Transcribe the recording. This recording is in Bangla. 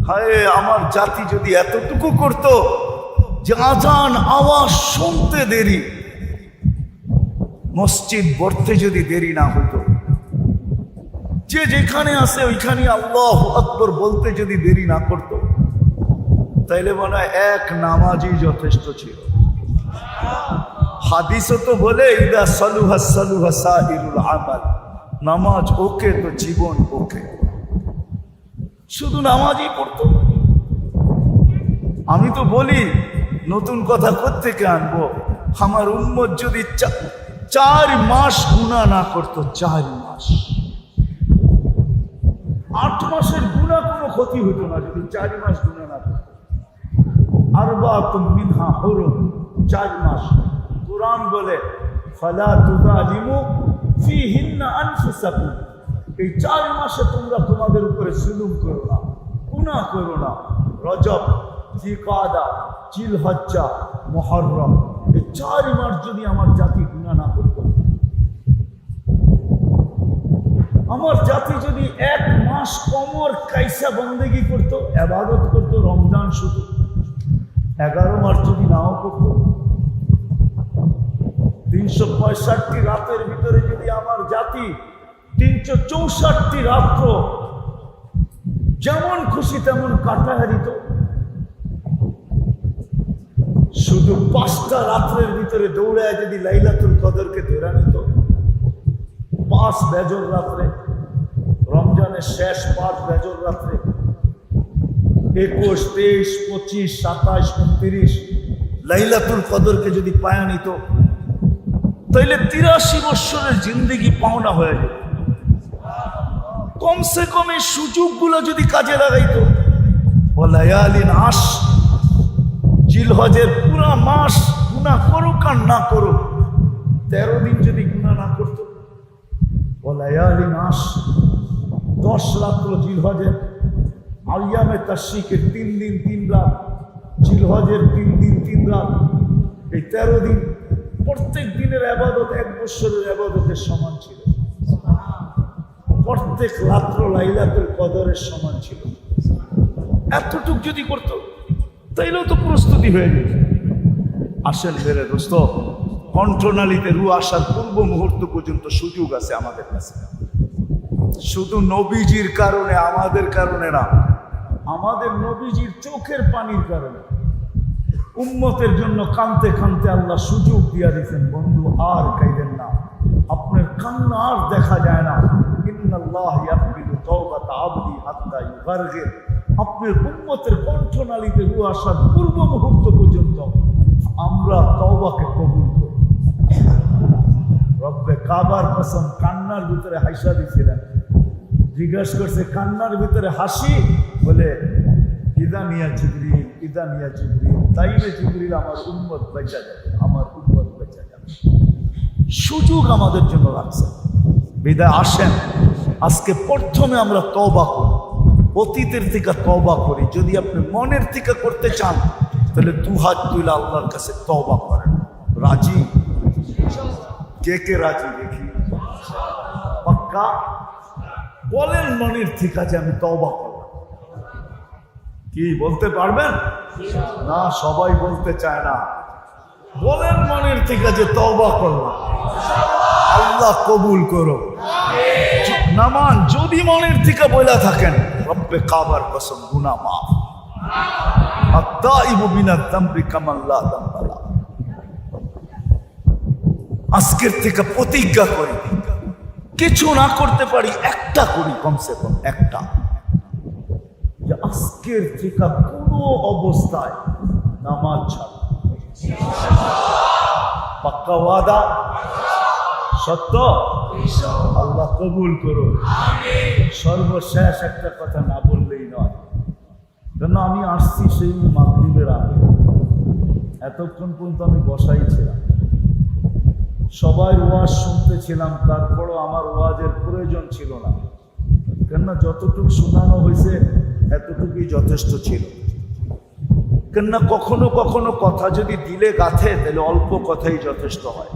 হায় আমার জাতি যদি এতটুকু করত যে আজান আওয়াজ শুনতে দেরি, মসজিদ গড়তে যদি দেরি না হতো, যে যেখানে আছে ওইখানে আল্লাহু আকবার বলতে যদি দেরি না করত, তাইলে মনে হয় এক নামাজই যথেষ্ট ছিল। হাদিসও তো বলে ইদা সালুহা সালুহা সাইরুল আমাল, নামাজ ওকে তো জীবন ওকে। শুধু নামাজই পড়তো। আমি তো বলি নতুন কথা কোত্থেকে আনবো? আমার উম্মত যদি 4 মাস গুনাহ না করতো, 4 মাস, 8 মাসের গুনাহ কোনো ক্ষতি হতো না যদি 4 মাস গুনাহ না করতো। আরবাতুম মিনহা হুরুম, 4 মাস। কুরআন বলে ফালা তুযালিমু ফীহিন্না আনফুসাকুম, এই 4 মাসে তোমরা তোমাদের উপরে জুলুম করো না, গুনাহ করো না। রজব, জিলকাদা, জিলহজ্জা, মুহররম, এই 4 মাস যদি আমার জাতি গুনাহ না করতো, আমার জাতি যদি 1 মাস কমর কাইসা বন্দেগি করতো, ইবাদত করতো, রমজান শুধু 11 মাস যদি নাও করতো, 365 রাতের ভিতরে যদি আমার জাতি 364 রাত্র যেমন খুশি তেমন কাটায় দিত, শুধু 5টা রাত্রের ভিতরে দৌড়ায় যদি লাইলাতুল কদরকে ধরে নিত, 5 বেজর রাত্রে, রমজানের শেষ 5 বেজর রাত্রে, 21, 23, 25, 27, 29 লাইলাতুল কদরকে যদি পায়া নিত, তাইলে 83 বছরের জিন্দেগি পাওনা হয়ে যেত। কমসে কম এই সুযোগগুলো যদি কাজে লাগাইতো, ওয়ালায়ালিন আশ, জিলহজের পুরা মাস গুনাহ করুক আর না করুক, 13 দিন যদি গুনাহ না করতো, ওয়ালায়ালিন আশ, 10 রাত্র জিলহজের, আইয়ামে তাশরিকের 3 দিন 3 রাত, জিলহজের 3 দিন 3 রাত, এই 13 দিন প্রত্যেক দিনের ইবাদত 1 বছরের ইবাদতের সমান ছিল। প্রত্যেক রাত্র লাইলাতুল কদরের সমান ছিল। এতটুক যদি করতো তাইলেও তো প্রস্তুতি হয়ে যেত। আসেন মেরে দোস্ত, কণ্ঠনালীতে রু আসার পূর্ব মুহূর্ত পর্যন্ত সুযোগ আছে আমাদের কাছে। শুধু নবীজির কারণে, আমাদের কারণে না, আমাদের নবীজির চোখের পানির কারণে উম্মতের জন্য কানতে কানতে আল্লাহ সুযোগ দিয়া দিয়েছেন, বন্ধু আর কাইদেন না, আপনার কান্না আর দেখা যায় না। ইন্নাল্লাহ ইয়াকবিলু তাওবাতা আবদি হাত্তা ইউগারগির, আপনার উম্মতের কণ্ঠনালীতে রু আসার পূর্ব মুহূর্ত পর্যন্ত আমরা তওবাকে কবুল করি। রব্বে কাবার কসম, কান্নার ভিতরে হাসা দিয়েছিলেন। জিজ্ঞাসা করছে কান্নার ভিতরে হাসি, বলে ইদানিয়া জিবরিল, ইদানিয়া জিবরিল, তাইলে জিবরিল আমার উম্মত বেঁচে যাবে, আমার উম্মত বেঁচে যাবে। সুযোগ আমাদের জন্য রাখছে। বিদায় আসেন আজকে প্রথমে আমরা তওবা করি, অতীতের থেকে তওবা করি। যদি আপনি মনের থেকে করতে চান তাহলে 2 হাত তুলে আল্লাহর কাছে তওবা করেন। রাজি? কে কে রাজি দেখি? পাক্কা বলেন মনের থেকে যে আমি তওবা করব। কি বলতে পারবেন? না, সবাই বলতে চায় না। বলেন মনের থেকে যে তওবা করলাম, আল্লাহ কবুল করো। নামান যদি মনের থেকে বইলা থাকেন, রব্বে কাবার কসম গুনাহ মাফ, আত-তাইবু মিনাদ যামবি কামান লা যামবা লাহু। আজকের থেকে প্রতিজ্ঞা করি, কিছু না করতে পারি একটা করি, কমসে কম একটা, যে আজকের থেকে কোনো অবস্থায় নামাজ ছাড়ব। পাক্কা ওয়াদা? সত্য? আল্লাহ কবুল করো। সর্বশেষ একটা কথা না বললেই নয়, কেন আমি আসছি সেই মাগরিবের আগে, এতক্ষণ পর্যন্ত আমি বসাই ছিলাম, সবাই ওয়াজ শুনতেছিলাম, তারপরও আমার ওয়াজের প্রয়োজন ছিল না, কেননা যতটুকু শোনানো হয়েছে এতটুকুই যথেষ্ট ছিল। কেননা কখনো কখনো কথা যদি দিলে গাথে তাহলে অল্প কথাই যথেষ্ট হয়।